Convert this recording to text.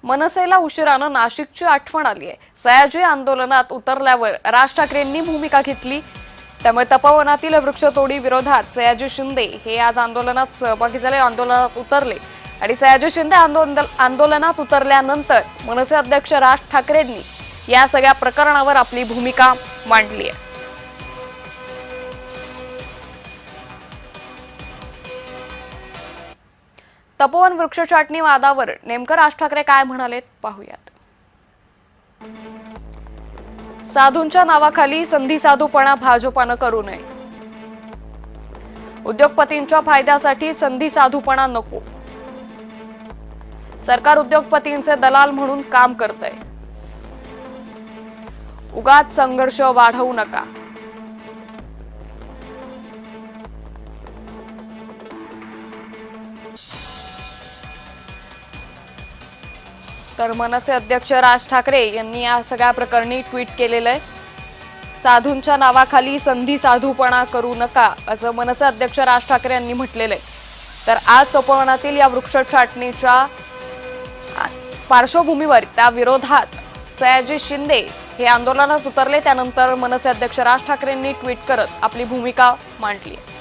मनसेला उशिरानं नाशिकची आठवण आली आहे। सयाजी आंदोलनात उतरल्यावर राज ठाकरेंनी भूमिका घेतली। त्यामुळे तपोवनातील वृक्षतोडी विरोधात सयाजी शिंदे हे आज आंदोलनात सहभागी झाले, आंदोलनात उतरले आणि सयाजी शिंदे आंदोलनात उतरल्यानंतर मनसे अध्यक्ष राज ठाकरेंनी या सगळ्या प्रकरणावर आपली भूमिका मांडली आहे। तपोवन वृक्ष छाटणी वादावर नेमकं राज ठाकरे काय म्हणालेत पाहूयात। साधूंच्या नावाखाली संधी साधूपणा भाजपनं करू नये। उद्योगपतींच्या फायद्यासाठी संधी साधूपणा नको। सरकार उद्योगपतींचे दलाल म्हणून काम करतंय। उगाच संघर्ष वाढवू नका। तर मनसे अध्यक्ष राज ठाकरे यांनी या सगळ्या प्रकरणी ट्विट केलेलं आहे। साधूंच्या नावाखाली संधी साधूपणा करू नका असं मनसे अध्यक्ष राज ठाकरे यांनी म्हटलेलं आहे। तर आज तपोवनातील या वृक्ष छाटणीच्या पार्श्वभूमीवर त्या विरोधात सयाजी शिंदे हे आंदोलनात उतरले। त्यानंतर मनसे अध्यक्ष राज ठाकरेंनी ट्विट करत आपली भूमिका मांडली आहे।